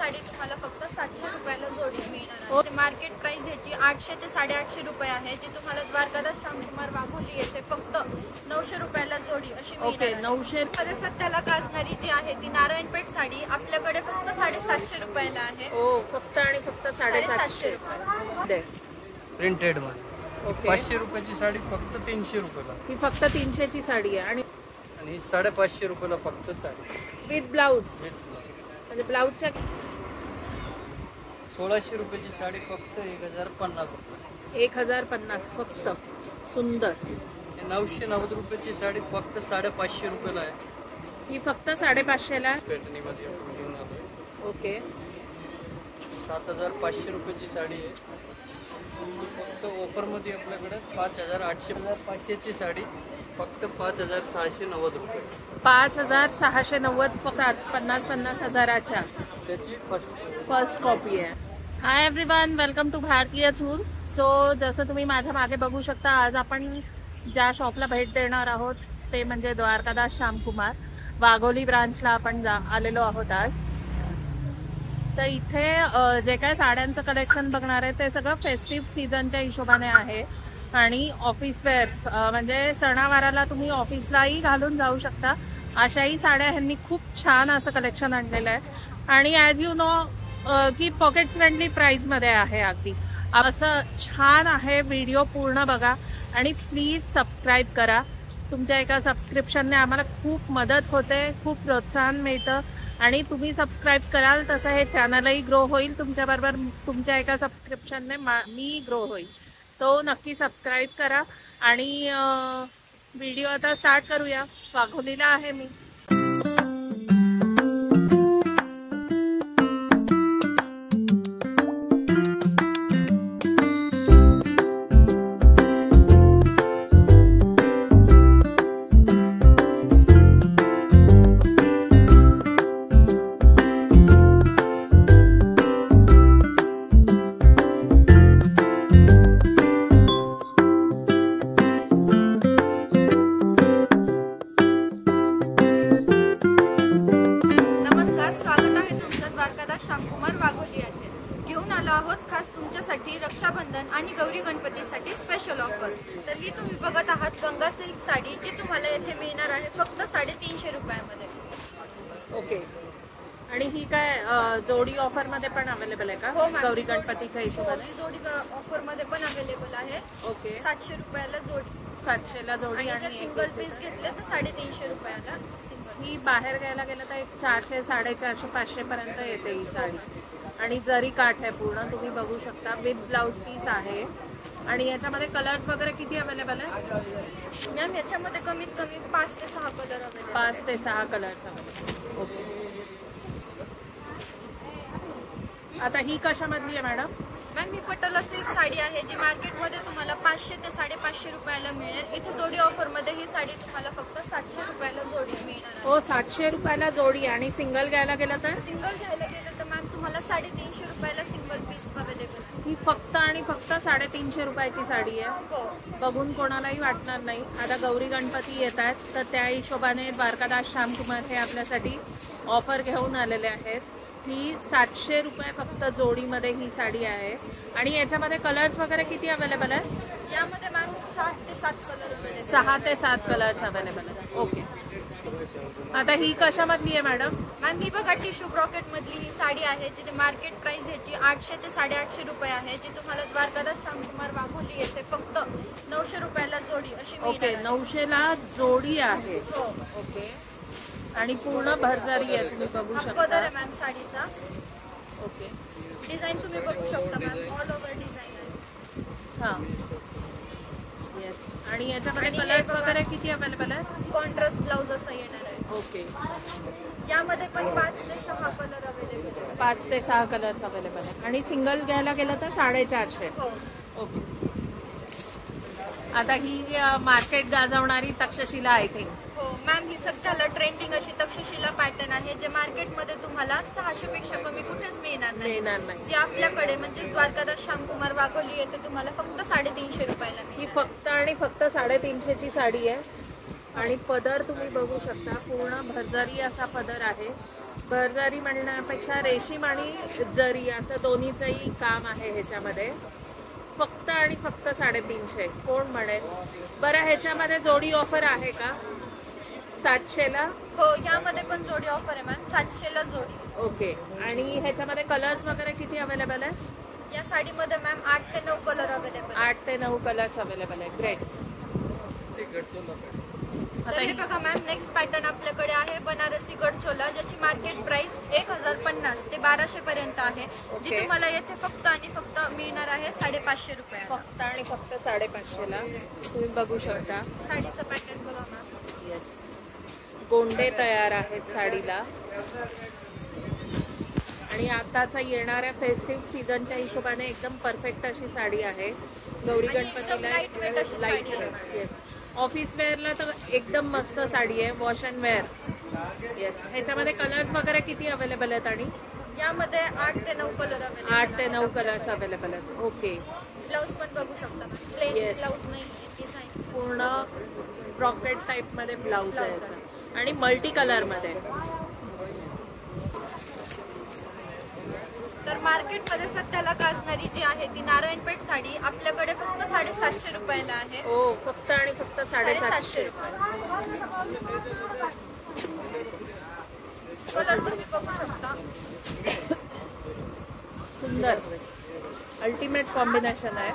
साडी तुम्हाला फक्त 700 रुपयाला जोडी मिळणार आहे। मार्केट प्राइस याची 800 ते 850 रुपये आहे, जी तुम्हाला द्वारकादास श्यामकुमार वाघोली येथे फक्त 900 रुपयाला जोडी अशी मिळणार आहे। 900 मध्ये सध्याला गाजणारी जी आहे ती नारायणपेठ साडी आपल्याकडे फक्त 750 रुपयाला आहे। फक्त आणि फक्त 750 रुपये प्रिंटेड मध्ये। 500 रुपयाची साडी फक्त 300 रुपयाला। ही फक्त 300 ची साडी आहे आणि 550 रुपयाला फक्त साडी विथ ब्लाउज, म्हणजे ब्लाउजच्या 1600 रुपयाची साडी फक्त 1050 रुपये। 1050 फक्त, सुंदर। 990 रुपयाची साडी फक्त 550 रुपयाला आहे। ही फक्त 550 ला पेटणी मध्ये घेऊन आलोय। ओके। 7500 रुपयाची साडी आहे, फक्त ऑफर मध्ये आपल्याकडे 5800 ची साडी फक्त 5690 रुपये। 5690 फक्त 50 हजाराच्या त्याची फर्स्ट कॉपी आहे। हाय एव्हरीवन, वेलकम टू भारतीय चूल। सो जसं तुम्ही माझ्या मागे बघू शकता, आज आपण ज्या शॉपला भेट देणार आहोत ते म्हणजे द्वारकादास श्यामकुमार वाघोली ब्रांचला आपण आलेलो आहोत आज। तर इथे जे काय साड्यांचं कलेक्शन बघणार आहे ते सगळं फेस्टिव्ह सीझनच्या हिशोबाने आहे आणि ऑफिस वेअर म्हणजे सणावाराला तुम्ही ऑफिसलाही घालून जाऊ शकता अशाही साड्या ह्यांनी खूप छान असं कलेक्शन आणलेलं आहे आणि ॲज यू नो की पॉकेट फ्रेंडली प्राइसमध्ये आहे अगदी असं छान आहे। व्हिडिओ पूर्ण बघा आणि प्लीज सबस्क्राईब करा। तुमच्या एका सबस्क्रिप्शनने आम्हाला खूप मदत होते, खूप प्रोत्साहन मिळतं आणि तुम्ही सबस्क्राईब कराल तसं हे चॅनलही ग्रो होईल। तुमच्याबरोबर तुमच्या एका सबस्क्रिप्शनने मी ग्रो होईल, तो नक्की सबस्क्राईब करा आणि व्हिडिओ आता स्टार्ट करूया। वाघोलीला आहे मी। श्यामकुमार वाघोली येथे घेऊन आलो आहोत खास तुमच्यासाठी रक्षाबंधन आणि गौरी गणपतीसाठी स्पेशल ऑफर। तर ही तुम्ही बघत आहात गंगा सिल्क साडी, जी तुम्हाला येथे मिळणार आहे फक्त 350 रुपयामध्ये। ओके। आणि ही काय जोडी ऑफर मध्ये पण अवेलेबल आहे का? हो, गौरी गणपतीच्या हिशोबाने जोडी ऑफर मध्ये पण अवेलेबल आहे। ओके। 700 रुपयाला जोडी, 700 ला जोडी आणि जर सिंगल पीस घेतले तर 350 रुपयाला सिंगल। ही बाहेर घ्यायला गेलं तर 400, 450, 500 पर्यंत येते ही साडी आणि जरी काठ आहे पूर्ण, तुम्ही बघू शकता विथ ब्लाउज पीस आहे। आणि याच्यामध्ये कलर्स वगैरे किती अवेलेबल आहे मॅम? याच्यामध्ये कमीत कमी 5 ते 6 कलर अवेलेबल। 5 ते 6 कलर्स अवेलेबल। ओके। आता ही कशामधली आहे मॅडम? मॅम ही पटोला सिल्क साडी आहे, जी मार्केटमध्ये तुम्हाला 500 ते 550 रुपयाला मिळेल। इथे जोडी ऑफर मध्ये ही साडी तुम्हाला फक्त 700 रुपयाला जोडी मिळणार आहे। हो, 700 रुपयाला जोडी। आणि सिंगल घ्यायला गेलं तर? सिंगल घ्यायला गेलं तर मॅम तुम्हाला 350 रुपयाला सिंगल पीस अवेलेबल। ही फक्त आणि फक्त 350 रुपयाची साडी आहे। हो, बघून कोणालाही वाटणार नाही। आता गौरी गणपती येत आहेत तर त्या हिशोबाने द्वारकादास श्यामकुमार हे आपल्यासाठी ऑफर घेऊन आलेले आहेत। ही 700 रुपये फक्त जोडीमध्ये ही साडी आहे। आणि याच्यामध्ये कलर्स वगैरे किती अवेलेबल आहे? यामध्ये मॅम 6 ते 7 कलर अवेलेबल। 6 ते 7 कलर्स अवेलेबल आहे। ओके। आता ही कशामधली आहे मॅडम? मॅम ही बघा टिश्यू ब्रॉकेट मधली ही साडी आहे, जिथे मार्केट प्राइस याची 800 ते 850 रुपये आहे, जी तुम्हाला द्वारकादास श्यामकुमार वाघोली येथे फक्त 900 रुपयाला जोडी अशी मिळणार आहे। ओके, 900 ला जोडी आहे। हो, ओके। आणि पूर्ण भरजारी आहे, तुम्ही बघू शकता। पदर आहे मॅम साडीचा। ओके। डिझाईन तुम्ही बघू शकता मॅम, ऑल ओव्हर डिझाईन आहे। हां, येस। आणि याच्यामध्ये कलर्स वगैरे किती अवेलेबल आहे? कॉन्ट्रास्ट ब्लाउज असं येणार आहे। ओके। यामध्ये पण 5 ते 6 कलर अवेलेबल आहे। 5 ते 6 कलर्स अवेलेबल आहे। आणि सिंगल घ्यायला गेलं तर 450। हो, ओके। आता ही मार्केट गाजवणारी तक्षशिला आय थिंक। हो मॅम, ही सध्याला ट्रेंडिंग अशी तक्षशिला पॅटर्न आहे, जे मार्केटमध्ये तुम्हाला 600 पेक्षा कमी कुठेच मिळणार नाही। जी आपल्याकडे म्हणजे द्वारकादास श्यामकुमार वाघोली येथे तुम्हाला फक्त 350 रुपयाला मिळेल। ही फक्त आणि फक्त 350 ची साडी आहे। आणि पदर तुम्ही बघू शकता, पूर्ण भरजारी असा पदर आहे। भरजारी म्हणण्यापेक्षा रेशीम आणि जरी असं दोन्हीचंही काम आहे ह्याच्यामध्ये. फक्त आणि फक्त 350. कोण म्हणेल. बरं ह्याच्यामध्ये जोडी ऑफर आहे का 700ला? हो, यामध्ये पण जोडी ऑफर आहे मॅम, 700ला जोडी. ओके. आणि ह्याच्यामध्ये कलर्स वगैरे किती अवेलेबल आहे? या साडीमध्ये मॅम 8 ते 9 कलर अवेलेबल. 8 ते 9 कलर्स अवेलेबल आहे. ग्रेट. तर हे बघा मॅम, नेक्स्ट पॅटर्न आपल्याकडे आहे बनारसी गडचोला, ज्याची मार्केट प्राइस 1050 ते 1200 पर्यंत आहे. जी तुम्हाला येथे फक्त आणि फक्त मिळणार आहे 550 रुपये. फक्त आणि फक्त 550ला तुम्ही बघू शकता. साडीचं पॅटर्न बघा मॅम. येस, गोंडे तयार आहेत साडीला. आणि आताचा येणाऱ्या फेस्टिव्ह सीझनच्या हिशोबाने एकदम परफेक्ट अशी साडी आहे. गौरी गणपतीला लाईट वेट. येस, ऑफिस वेअरला तर एकदम मस्त साडी आहे. Wash and wear. येस. ह्याच्यामध्ये कलर्स वगैरे किती अवेलेबल आहेत? आणि यामध्ये 8 ते 9 कलर अवेलेबल. 8 ते 9 कलर्स अवेलेबल आहेत. ओके. ब्लाऊज पण बघू शकता मॅम. प्लेन ब्लाऊज नाही, डिझाइन पूर्ण ब्रॉकेट टाईप मध्ये ब्लाऊज आहे आणि मल्टी कलर मध्ये. तर मार्केटमध्ये सध्याला गाजणारी जी आहे ती नारायणपेठ साडी आपल्याकडे फक्त 750 रुपयाला आहे. हो, फक्त आणि फक्त 750 रुपये. कलर तुम्ही बघू शकता. सुंदर अल्टिमेट कॉम्बिनेशन आहे.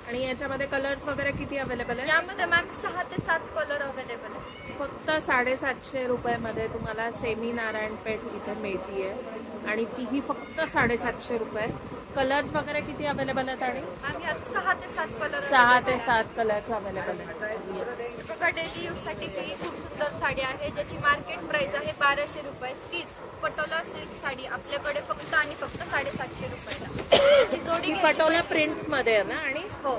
आणि याच्यामध्ये कलर्स वगैरे किती अवेलेबल आहे? यामध्ये मॅम 6 ते 7 कलर अवेलेबल आहे. फक्त 750 रुपयामध्ये तुम्हाला सेमी नारायणपेठ इथे मिळतीये आणि तीही फक्त 750 रुपये. कलर्स वगैरे किती अवेलेबल आहेत? आणि मॅम यात 6 ते 7 कलर. 6 ते 7 कलर्स अवेलेबल आहेत. बघा, डेली यूज साठी ही खूप सुंदर साडी आहे, ज्याची मार्केट प्राइस आहे 1200 रुपये. तीच पटोला सिल्क साडी आपल्याकडे फक्त आणि फक्त 750 रुपयाला. त्याची जोडी पटोला प्रिंट मध्ये आहे ना? आणि हो,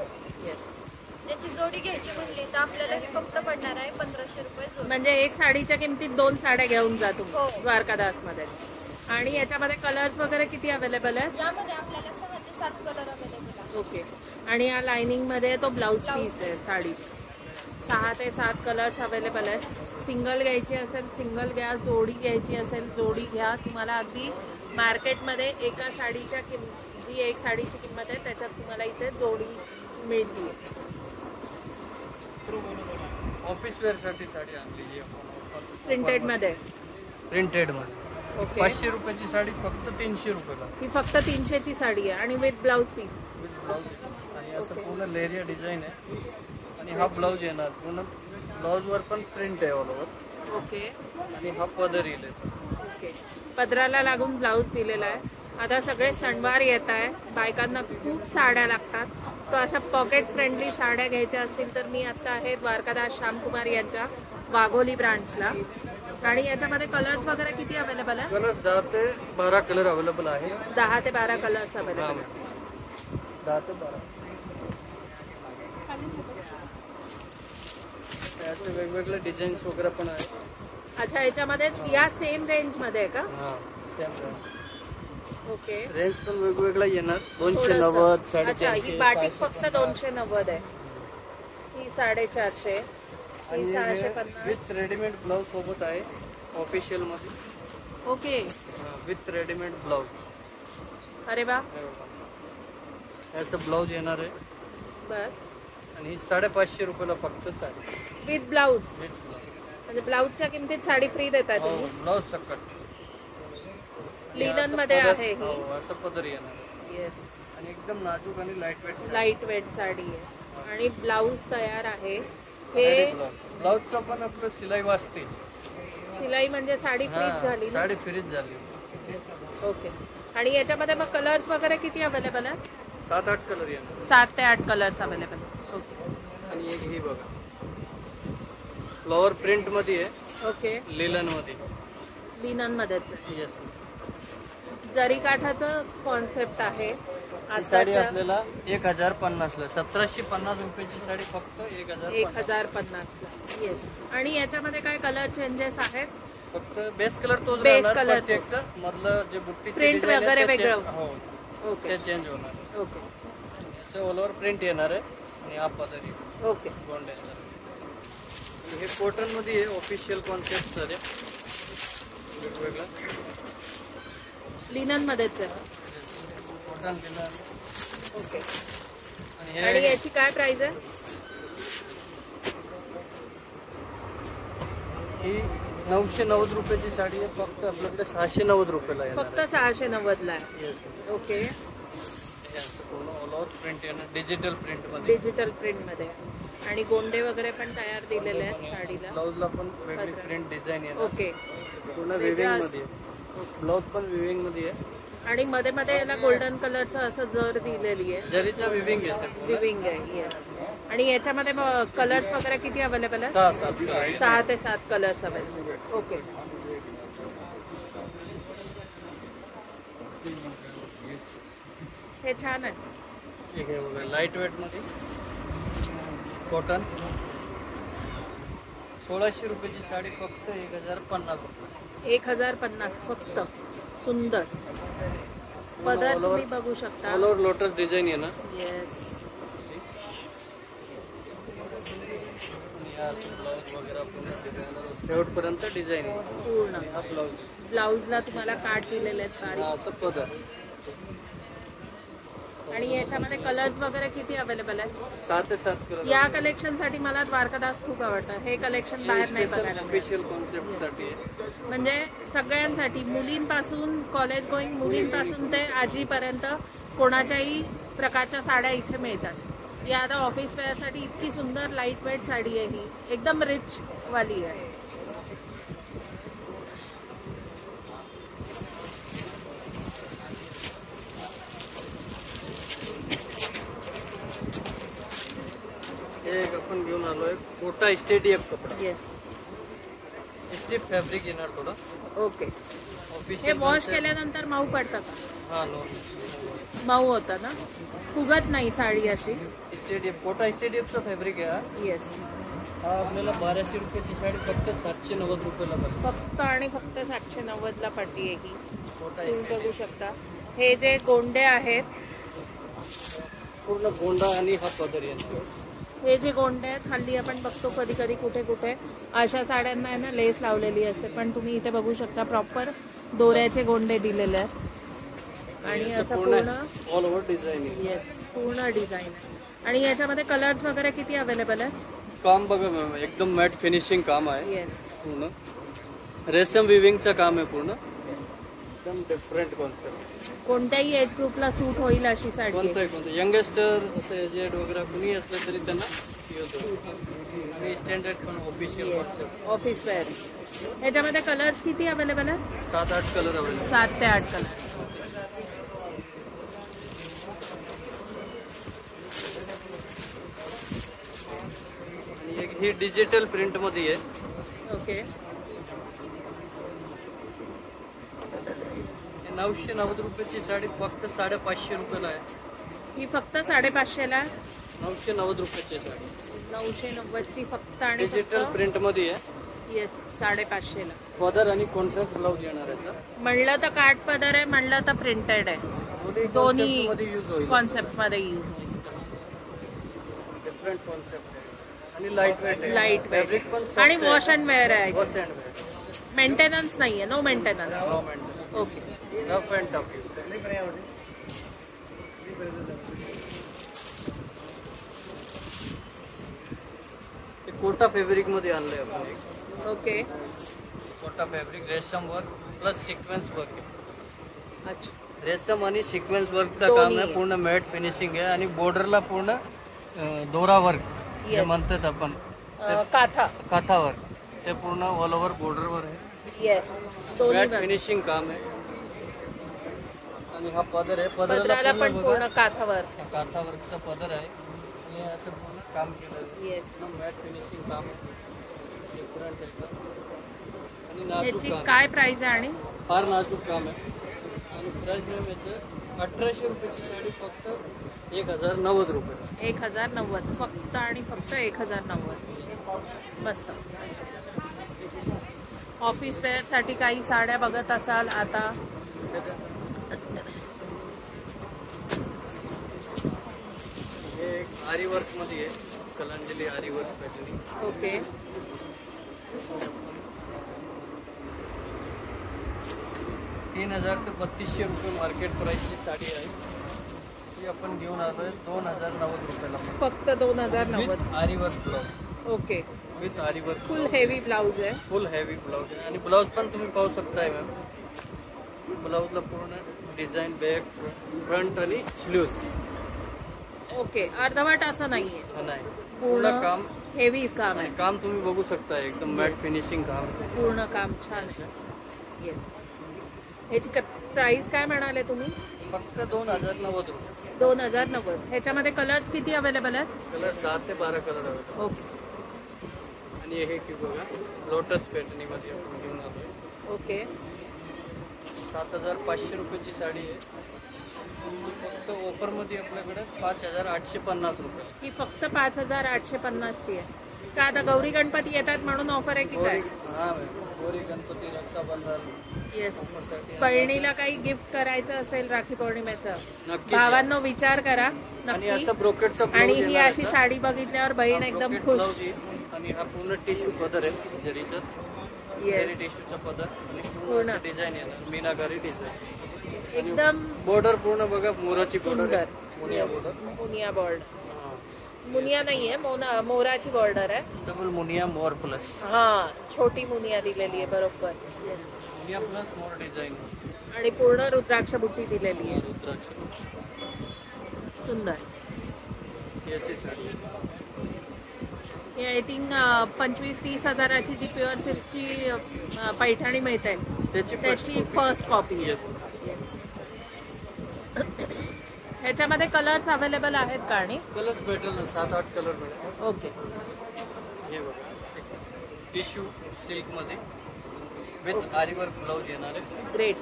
ज्याची जोडी घ्यायची म्हणली तर आपल्याला ही फक्त पडणार आहे 1500 रुपये जोडी. म्हणजे एक साडीच्या किमतीत 2 साड्या घेऊन जातो हो. द्वारकादास मध्ये. आणि याच्यामध्ये कलर्स वगैरे किती अवेलेबल आहे? यामध्ये आपल्याला 6 ते 7 कलर अवेलेबल आहे. ओके. आणि या लाइनिंग मध्ये तो ब्लाउज पीस आहे साडी. 6 ते 7 कलर्स अवेलेबल आहेत. सिंगल घ्यायची असेल सिंगल घ्या, जोडी घ्यायची असेल जोडी घ्या. तुम्हाला अगदी मार्केटमध्ये एका साडीच्या जी एक साडीची किंमत आहे त्याच्यात तुम्हाला इथे जोडी मिळते. ऑफिस वेअर साठी साडी आणलेली आहे प्रिंटेड मध्ये. प्रिंटेड मध्ये ओके. 500 रुपयाची साडी फक्त 300 रुपयाला. ही फक्त 300ची साडी आहे आणि with blouse piece. With blouse आणि असं पूर्ण लेरिया डिझाईन आहे. आणि हा ब्लाऊज येणार पूर्ण. ब्लाऊजवर पण प्रिंट आहे ऑल ओव्हर. ओके. आणि हा पदर येईल. ओके. पदराला लागून ब्लाऊज दिलेला आहे. आता सगळे सणवार येत आहे, बायकांना खूप साड्या लागतात. सो अशा पॉकेट फ्रेंडली साड्या घ्यायच्या असतील तर मी आता आहे द्वारकादास श्यामकुमार यांच्या वाघोली ब्रांचला. आणि याच्यामध्ये कलर्स वगैरे किती अवेलेबल आहे? कलर्स 10 ते 12 कलर अवेलेबल आहे. 10 ते 12 कलर्स अवेलेबल आहे. 10 ते 12. असे वेगवेगळे डिझाईन्स वगैरे पण आहे. अच्छा, याच्यामध्येच या सेम रेंज मध्ये आहे का? हा, सेम रेंज. ओके. रेंज पण वेगवेगळा येणार. 290, अच्छा, ही 450, बाटिक फक्त 290 आहे. ही 450. ही 650. विथ रेडीमेड ब्लाऊज सोबत आहे ऑफिशियल मध्ये. ओके. With readymade blouse. अरे वा. असं ब्लाऊज येणार आहे. बर. आणि ही 550 रुपयाला फक्त sari with blouse. With blouse. म्हणजे ब्लाऊजच्या किमतीत साडी फ्री देतात हो, तुम्ही. ब्लाऊज सकट. लिनन मध्ये आहे ही. हो, असं पदर येणार. येस. आणि एकदम नाजूक आणि light weight. Light weight sari आहे आणि ब्लाऊज तयार आहे. हे ब्लाऊजचं पण आपलं शिलाई वाचते. शिलाई म्हणजे साडी फ्रीज झाली ना? साडी फ्रीज झाली. ओके. आणि याच्यामध्ये मग कलर्स वगैरे किती अवेलेबल आहे? 7-8 कलर येणार. 7 ते 8 कलर्स अवेलेबल. ओके. आणि एक ही बघा, फ्लॉवर प्रिंट मध्ये आहे. ओके. लिलन मध्ये. लिनन मध्येच. येस. जरी काठाचं कॉन्सेप्ट आहे. ही साडी आपल्याला 1050 ला. 1750 रुपयाची साडी फक्त 1050 ला. येस. आणि याच्यामध्ये काय कलर चेंजेस आहेत? फक्त बेस कलर तोच बेस राहणार. कलर प्रत्येकचं मधलं जे बुट्टीचे प्रिंट डिझाईन आहे वगैरे ते वेगळं. हो, ओके. ते चेंज होणार. ओके. असं ऑल ओव्हर प्रिंट येणार आहे. आणि हा पदर येईल ओके. गोंड्याचा. हे कॉटन मध्ये आहे, ऑफिशियल कॉन्सेप्ट सर वेगवेगळा लिनन मध्येच आहे. कॉटन दिला. ओके. आणि आणि हे याची काय प्राइस आहे? ही 990 रुपयाची साडी आहे, फक्त आपल्याकडे 690 रुपयाला आहे. फक्त 690 ला आहे. येस. ओके. हे असं पूर्ण ऑल ओव्हर प्रिंट येणार, डिजिटल प्रिंट मध्ये. डिजिटल प्रिंट मध्ये आणि गोंडे वगैरे पण तयार दिलेले आहेत साडीला. ब्लाउजला पण वेगळी प्रिंट डिझाईन येणार. ओके. पूर्ण विविंग मध्ये ब्लाउज पण विविंग मध्ये आहे आणि मध्ये मध्ये याला गोल्डन कलरचं असं जर दिलेली आहे. जरीचं विविंग येतं. विविंग आहे. येस. आणि याच्यामध्ये कलर्स वगैरे किती अवेलेबल आहे? 6 ते 7 कलर्स अवेलेबल. ओके. हे छान आहे. हे बघा लाईट वेट मध्ये कॉटन 1600 रुपयाची साडी, फक्त 1050 रुपये. 1050 फक्त. सुंदर पदर तुम्ही बघू शकता. ऑल ओव्हर लोटस डिझाईन आहे ना. येस. ब्लाउज वगैरे पूर्ण शेवटपर्यंत डिझाईन आहे पूर्ण. हा ब्लाउज. ब्लाउजला तुम्हाला काट दिलेले आहेत हा बारीक. असं पदर. आणि याच्यामध्ये कलर्स वगैरे किती अवेलेबल आहे? 7 ते 7 कलर. या कलेक्शन साठी मला द्वारकादास खूप आवडतं. हे कलेक्शन बाहेर नाही बघायला मिळत. ऑफिशियल कॉन्सेप्ट साठी आहे. म्हणजे सगळ्यांसाठी, मुलींपासून कॉलेज गोईंग मुलींपासून ते आजीपर्यंत कोणाच्याही प्रकारच्या साड्या इथे मिळतात. या आता ऑफिस वेअरसाठी इतकी सुंदर लाईट वेट साडी आहे. ही एकदम रिच वाली आहे. एक आपण घेऊन आलोय कोटा स्टेडियम कपडा. येस. स्टिफ फॅब्रिक येणार थोडं. ओके. हे ऑफिशियल वॉश केल्यानंतर मऊ पडतं का? हा नो मऊ होतं ना, फुगत नाही साडी अशी. स्टेडियम कोटा स्टेडियमचा फॅब्रिक आहे हा. येस. हा आपल्याला 1200 रुपयाची साडी फक्त 790 रुपयाला बसते. फक्त आणि फक्त 790 ला पडती आहे ही. कोटा तुम्ही बघू शकता. हे जे गोंडे आहेत, पूर्ण गोंडा आणि हा पदर येतो. हे जे गोंडे आहेत हल्ली आपण बघतो कधी कधी कुठे कुठे अशा साड्यांना आहे ना लेस लावलेली असते, पण तुम्ही इथे बघू शकता प्रॉपर दोऱ्याचे गोंडे दिलेले आहेत. आणि असं पूर्ण ऑल ओव्हर डिझाईन आहे. येस, पूर्ण डिझाईन आहे. आणि याच्यामध्ये कलर्स वगैरे किती अवेलेबल आहे? काम बघा मॅम, एकदम मॅट फिनिशिंग काम आहे. येस. पूर्ण रेशम विविंगचं काम आहे. पूर्ण एकदम डिफरंट कॉन्सेप्ट. कोणत्याही एज ग्रुपला सूट होईल अशी साडी आहे. कोणतं यंगस्टर असं एजेड वगैरे कुणी असलं तरी त्यांना यूज होईल. आणि स्टँडर्ड पण ऑफिशियल कॉन्सेप्ट. Office wear. याच्यामध्ये कलर्स किती अवेलेबल आहे? 7-8 कलर अवेलेबल. 7 ते 8 कलर. आणि एक ही डिजिटल प्रिंट मध्ये आहे. ओके. 990 रुपयाची साडी फक्त 550 रुपयाला आहे. ही फक्त 550 ला. 990 रुपयाची साडी 990 ची फक्त आणि डिजिटल फक्त. प्रिंट मध्ये आहे. येस, 550 ला. पदर आणि कॉन्ट्रास्ट ब्लाउज येणार आहे. म्हणलं तर काठ पदर आहे, म्हणलं तर प्रिंटेड आहे. दोन्ही मध्ये यूज होईल. कॉन्सेप्ट मध्ये यूज होईल. डिफरंट कॉन्सेप्ट आणि लाईट वेट आहे. लाईट फॅब्रिक वेट पण आणि वॉश अँड वेअर आहे. Wash and wear. मेंटेनन्स नाहीये. No maintenance. No maintenance. Okay. Rough and tough. हे कोटा फॅब्रिक मध्ये आणलंय आपण. ओके. कोटा फॅब्रिक रेशम वर्क प्लस सिक्वेन्स वर्क. अच्छा. रेशम आणि सिक्वेन्स वर्कचा दोन्ही काम आहे. आहे. पूर्ण मॅट फिनिशिंग आहे आणि बॉर्डरला पूर्ण दोरा वर्क जे Yes. म्हणतात आपण काथा. काथा वर्क, ते पूर्ण ऑल ओव्हर बॉर्डरवर आहे. येस. दोन्ही मॅट बघ. फिनिशिंग काम आहे. आणि हा पदर आहे. पदराला पदराला पण पूर्ण पूर्ण बघा काथावर. काथा वर्कचा पदर आहे आणि असं पूर्ण काम केलं आहे. येस. मॅट फिनिशिंग काम आहे. डिफरंट आहे आणि नाजूक याची काम आहे. काय प्राइस आहे? आणि फार नाजूक काम आहे. आणि प्राइस मॅम याचं 1800 रुपयाची साडी फक्त 1090 रुपये. 1090 फक्त आणि फक्त 1090. मस्त. ऑफिस वेअर साठी काही साड्या बघत असाल आता. हे एक आरी वर्क मध्ये आहे. कलांजली आरीवर्क पॅटर्न. ओके. 3000 ते 3200 रुपये मार्केट प्राइसची साडी आहे. ही आपण घेऊन आलोय 2090 रुपयाला. फक्त 2090. आरीवर्क ब्लाउज. ओके. विथ आरीवर्क. फुल हेवी ब्लाउज आहे. फुल हेवी ब्लाउज आहे आणि ब्लाउज पण तुम्ही पाहू शकताय मॅम. ब्लाउजला पूर्ण डिझाईन बॅक फ्रंट आणि स्लीव्स. ओके. अर्धवट असं नाहीये. नाही, पूर्ण काम हेवी काम आहे. काम तुम्ही बघू शकता एकदम मॅट फिनिशिंग काम. पूर्ण काम छान आहे. येस. ह्याची प्राइस काय म्हणाले तुम्ही? फक्त 2090 रुपये. 2090. ह्याच्यामध्ये कलर्स किती अवेलेबल आहेत? कलर 7 ते 12 कलर आहेत. ओके. आणि हे की बघा लोटस पॅटर्नमध्ये आपण घेऊन आलोय. ओके. 7500 रुपयाची साडी आहे. फक्त ऑफरमध्ये आपल्याकडे 5850 रुपये. ही फक्त 5850ची आहे का? आता गौरी गणपती येतात म्हणून ऑफर आहे की काय? हां मॅम, गौरी गणपती, रक्षाबंधन. येस. बहिणीला काही गिफ्ट करायचं असेल राखी पौर्णिमेचं, नक्की भावांनो विचार करा आणि नक्की. असं ब्रोकेटचं आणि ही अशी साडी बघितल्यावर बहीण एकदम खुश. आणि हा पूर्ण टिश्यू पदर आहे जरीचा. जरी टिश्यूचा पदर आणि पूर्ण डिझाईन येणार मीनाकारी डिझाईन. एकदम बॉर्डर पूर्ण बघा मोराची बॉर्डर. मुनिया बॉर्डर. मुनिया बॉर्डर. मुनिया नाहीये, मोराची बॉर्डर आहे. डबल मुनिया मोर प्लस. हा, छोटी मुनिया दिलेली आहे. बरोबर. मुनिया प्लस मोर डिझाईन आणि पूर्ण रुद्राक्ष बुट्टी दिलेली आहे. रुद्राक्ष. सुंदर. अशी साडी. हे आय थिंक 25-30 हजाराची जी प्युअर सिल्कची पैठणी मिळते त्याची फर्स्ट कॉपी. ह्याच्यामध्ये कलर्स अवेलेबल आहेत का? आणि कलर्स भेटेल ना, 7-8 कलर भेटेल. ओके. हे बघा टिश्यू सिल्क मध्ये विथ आरीवर्क ब्लाउज येणार आहे. ग्रेट.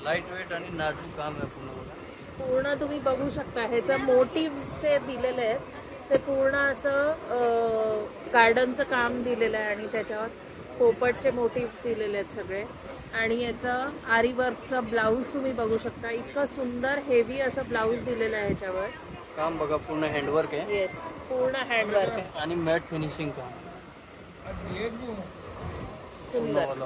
लाईट वेट आणि नाजूक काम आहे पूर्ण. बघा पूर्ण तुम्ही बघू शकता ह्याचं मोटिव्स जे दिलेले आहेत ते पूर्ण असं गार्डनचं काम दिलेलं आहे आणि त्याच्यावर पोपटचे मोटिव्स दिलेले आहेत सगळे. आणि याचं आरीवर्कचं ब्लाऊज तुम्ही बघू शकता. इतकं सुंदर हेवी असं ब्लाऊज दिलेलं आहे ह्याच्यावर. काम बघा पूर्ण हँडवर्क आहे. येस, पूर्ण हँडवर्क आहे आणि मॅट फिनिशिंग काम. सुंदर.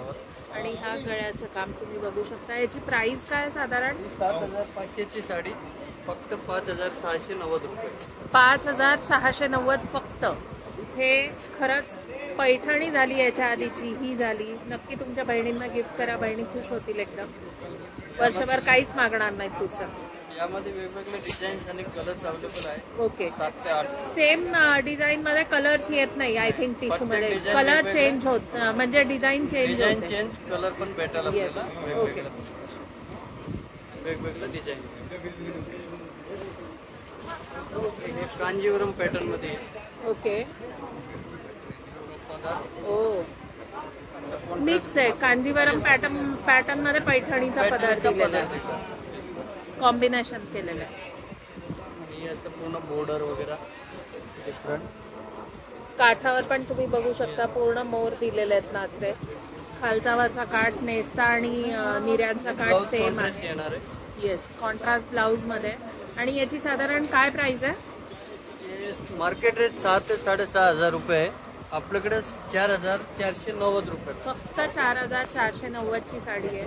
आणि ह्या गळ्याचं काम तुम्ही बघू शकता. याची प्राइस काय साधारण? 7500ची साडी फक्त 5690 रुपये. 5690 फक्त. हे खरंच पैठणी झाली याच्या आधीची, ही झाली. नक्की तुमच्या बहिणींना गिफ्ट करा, बहिणी खुश होतील एकदम. वर्षभर काहीच मागणार नाहीत दुसरं. यामध्ये वेगवेगळे डिझाईन्स आणि कलर्स अवेलेबल आहे. ओके. 7 ते 8. सेम डिझाईन मध्ये कलर्स येत नाही आय थिंक टिश्यू मध्ये. कलर चेंज होत म्हणजे डिझाईन चेंज कलर पण भेटेल आपल्याला वेगवेगळं डिझाईन. हे कांजीवरम पॅटर्न मध्ये. ओके. ओ, मिक्स आहे. कांजीवरम पॅटर्न मध्ये पैठणीचा पदार्थ दिलेला आहे. कॉम्बिनेशन केलेलं आहे. आणि असं पूर्ण बॉर्डर वगैरे डिफरंट. काठावर पण तुम्ही बघू शकता पूर्ण मोर दिलेले आहेत नाचरे. खालचा वरचा काठ, नेस्ता आणि निऱ्यांचा काठ सेम आहे. येस, कॉन्ट्रास्ट ब्लाऊज मध्ये. आणि याची साधारण काय प्राइस आहे? मार्केट रेट 6 ते 6,500 रुपये आहे. आपल्याकडे 4490 रुपये. फक्त 4490 ची साडी आहे.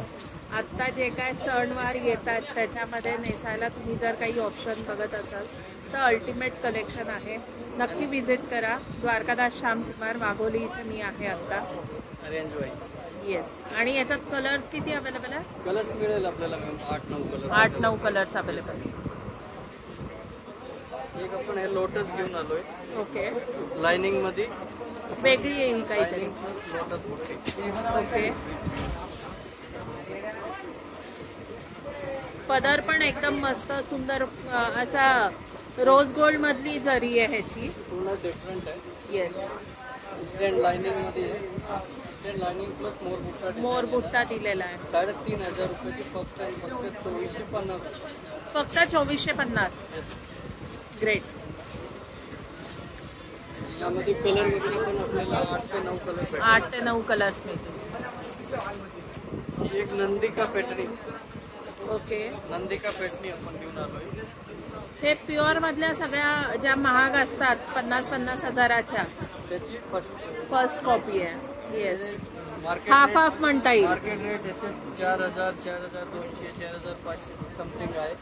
आत्ता जे काय सणवार येतात त्याच्यामध्ये नेसायला तुम्ही जर काही ऑप्शन बघत असाल तर अल्टिमेट कलेक्शन आहे. नक्की विजिट करा. द्वारकादास श्यामकुमार, वाघोली इथे मी आहे आता. Range wise. येस. आणि याच्यात कलर्स किती अवेलेबल आहे? कलर्स मिळेल आपल्याला मॅम 8-9 कलर. 8-9 colours available. एक आपण हे लोटस घेऊन आलोय. ओके. लाइनिंग मध्ये वेगळी आहे ही काहीतरी. लोटस बुट्टी. ओके. पदर पण एकदम मस्त सुंदर असा रोज गोल्ड मधली जरी आहे ह्याची. पूर्ण डिफरंट आहे. येस. स्टँड लाइनिंग मध्ये स्टँड लाइनिंग प्लस मोर बुट्टा दिलेला आहे. 3500 रुपयाची फक्त 2450. फक्त 2450. ग्रेट. यामध्ये कलर वगैरे पण आपल्याला 8 ते 9 कलर भेटतात. 8 ते 9 कलर्स मिळतील. एक नंदिका पेटणी. ओके. नंदिका पेटणी आपण घेऊन आलोय. हे प्युअर मधल्या सगळ्या ज्या महाग असतात 50-50 हजाराच्या त्याची फर्स्ट कॉपी आहे. येस, मार्केट हाफ हाफ म्हणता येईल. मार्केट रेट याचे 4,000, 4,200, 4,500 समथिंग आहे.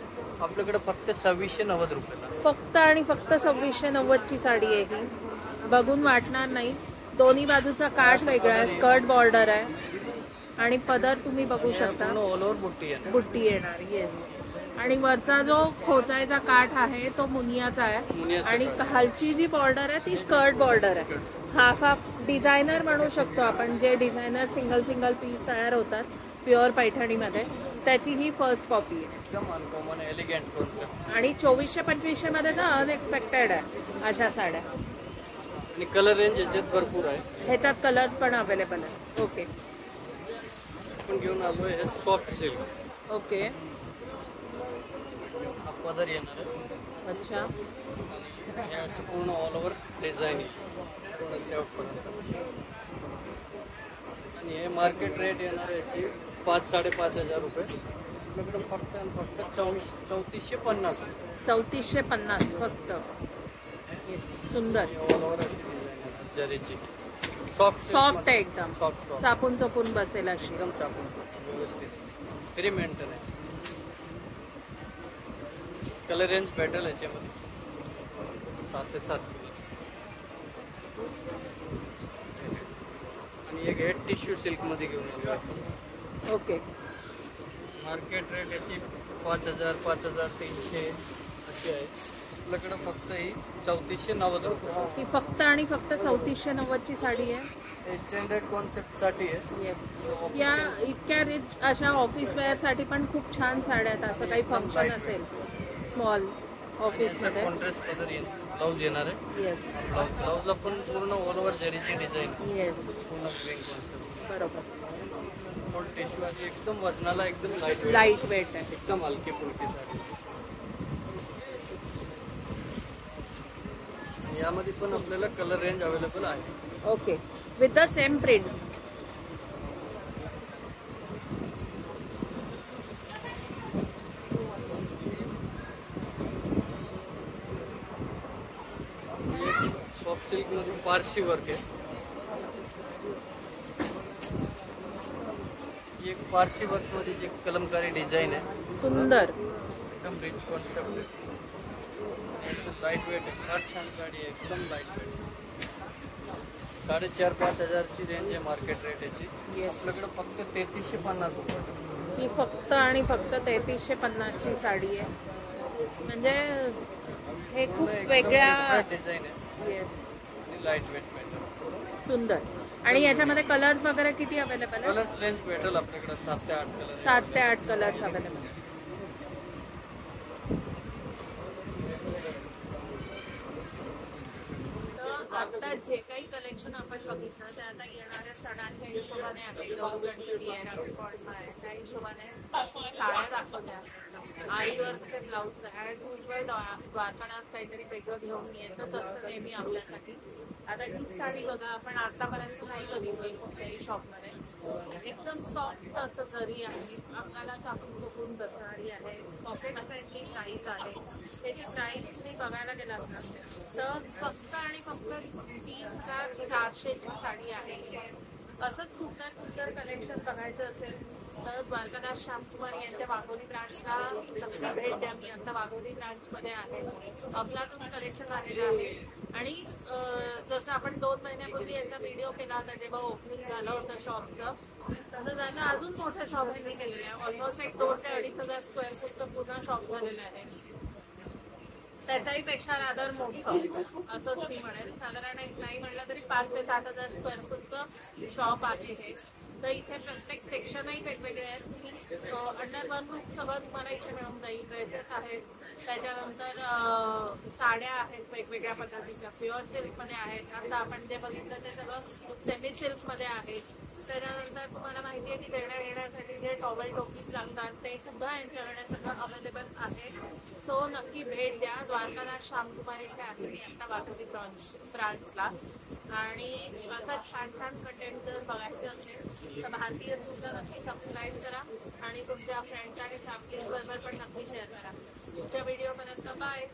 आपल्याकडे फक्त 2690 रुपयाला. फक्त आणि फक्त 2690 ची साडी आहे ही. बघून वाटणार नाही. दोन्ही बाजूचा काठ वेगळा आहे, स्कर्ट बॉर्डर आहे आणि पदर तुम्ही बघू शकता ऑल ओव्हर बुट्टी आहे. बुट्टी येणार. येस, आणि वरचा जो खोचायचा काठ आहे तो मुनियाचा आहे मुनियाचा आणि काठ. खालची जी बॉर्डर आहे ती स्कर्ट बॉर्डर आहे. हाफ हाफ डिझायनर म्हणू शकतो आपण, जे डिझायनर सिंगल पीस तयार होतात प्युअर पैठणीमध्ये, त्याची ही फर्स्ट कॉपी आहे. एकदम अनकॉमन एलिगंट कॉन्सेप्ट. आणि 2400-2500 मध्ये तर अनएक्सपेक्टेड आहे अशा साड्या. आणि कलर रेंज याच्यात भरपूर आहे. ह्याच्यात कलर्स पण अवेलेबल आहेत. ओके आपण घेऊन आलोय हे सॉफ्ट सिल्क. ओके, हा पदर येणार आहे. अच्छा. आणि हे असं पूर्ण ऑल ओव्हर डिझाईन आहे पूर्ण शेवटपर्यंत. आणि हे मार्केट रेट येणार आहे याची 5,000-5,500 रुपये. आपल्याकडे फक्त आणि फक्त 3450 रुपये. 3450 फक्त. येस, सुंदर ऑल ओव्हर अशी डिझाईन आहे जरीची. सॉफ्ट आहे एकदम, सॉफ्ट चापून चपून बसेल अशी. एकदम चापून व्यवस्थित, व्हेरी मेंटेनन्स. कलर रेंज भेटेल याच्यामध्ये 7 ते 7. आणि एक हे टिश्यू सिल्क मध्ये घेऊन आलो आपण. ओके, मार्केट रेट याची 5,000, 5,300 अशी आहे. आपल्याकडे फक्त ही 3490 रुपये. ही फक्त आणि फक्त 3490 ची साडी आहे. हे स्टँडर्ड कॉन्सेप्ट साठी आहे. येस, या इतक्या रिच अशा ऑफिस वेअर साठी पण खूप छान साड्या आहेत. असं काही फंक्शन असेल स्मॉल ऑफिस मध्ये. कॉन्ट्रास्ट पदर ब्लाऊज येणार आहे. येस, ब्लाऊजला पण पूर्ण ऑल ओव्हर जरीची डिझाईन, येस, पूर्ण ग्रीन कॉन्सेप्ट. बरोबर. फुल टिश्यू आहे, एकदम वजनाला एकदम लाईट लाईट वेट आहे. एकदम हलकी फुलकी साडी. आणि यामध्ये पण आपल्याला कलर रेंज अवेलेबल आहे. Okay, with the same print. Soft silk मध्ये पारसी वर्क आहे. ही एक पारसी वर्क मध्ये जी कलमकारी डिझाईन आहे, सुंदर, एकदम रिच कॉन्सेप्ट आहे. लाईट वेट आहे, फार छान साडी आहे, एकदम लाईट वेट. 4,500-5,000 ची रेंज आहे मार्केट रेट याची. आपल्याकडे फक्त 3350 रुपये. ही फक्त आणि फक्त 3350 ची साडी आहे. म्हणजे हे खूप वेगळ्या डिझाईन आहे. येस, आणि लाईट वेट पॅटर्न, सुंदर. आणि याच्यामध्ये कलर्स वगैरे किती अवेलेबल आहे? कलर्स रेंज भेटेल आपल्याकडे 7 ते 8 कलर. 7 ते 8 कलर्स अवेलेबल. आता जे काही कलेक्शन आपण बघितलं ते आता येणाऱ्या सणांच्या हिशोबाने आहे. गणपती आहे, रक्षाबंधन आहे, त्या हिशोबाने साड्या दाखवल्या. आरीवर्कचे ब्लाऊज ॲज युजल द्वारकानाथ काहीतरी वेगळं घेऊन येतच असतं नेहमी आपल्यासाठी. आता ही साडी बघा, आपण आतापर्यंत नाही बघितली कुठल्याही शॉपमध्ये. एकदम सॉफ्ट असं जरी आहे, आपल्याला चापून चोपून बसणारी आहे. पॉकेट फ्रेंडली प्राईस आहे. त्याची प्राईस तुम्ही बघायला गेलात ना तर फक्त आणि फक्त 3,400 ची साडी आहे. असंच सुंदर सुंदर कलेक्शन बघायचं असेल तर द्वारकादास श्यामकुमार यांच्या वाघोली ब्रांचला नक्की भेट द्या. मी आता वाघोली ब्रांचमध्ये आहे. अफलातून कलेक्शन आलेलं आहे. आणि जसं आपण 2 महिन्यापूर्वी यांचा व्हिडिओ केला होता जेव्हा ओपनिंग झालं होतं शॉपचं, तसं त्यांना अजून मोठं शॉप त्यांनी केलेलं आहे. ऑलमोस्ट एक 2,000 ते 2,500 स्क्वेअर फूटचं पूर्ण शॉप झालेलं आहे. त्याच्याही पेक्षा रादर मोठं असंच मी म्हणेल. साधारण एक नाही म्हणलं तरी 5,000 ते 7,000 स्क्वेअर फूटचं शॉप आहे हे. तर इथे प्रत्येक सेक्शनही वेगवेगळे आहेत. अंडर वन रूफ सगळं तुम्हाला इथे मिळून जाईल. ड्रेसेस आहेत, त्याच्यानंतर साड्या आहेत वेगवेगळ्या पद्धतीच्या, प्युअर सिल्कमध्ये आहेत. आता आपण जे बघितलं ते सगळं सेमी सिल्कमध्ये आहे. त्याच्यानंतर तुम्हाला माहिती आहे की देण्या घेण्यासाठी जे टॉवेल टोपीज लागतात ते सुद्धा यांच्याकडे सगळं अवेलेबल आहे. सो नक्की भेट द्या. द्वारकादास श्यामकुमार इथे आहे मी आता वाघोली ब्रांचला. आणि असा छान छान कंटेंट जर बघायचं असेल तर भारतीय चूरला नक्की सबस्क्राईब करा आणि तुमच्या फ्रेंड्स आणि फॅमिली बरोबर पण नक्की शेअर करा. पुढच्या व्हिडिओपर्यंत बाय.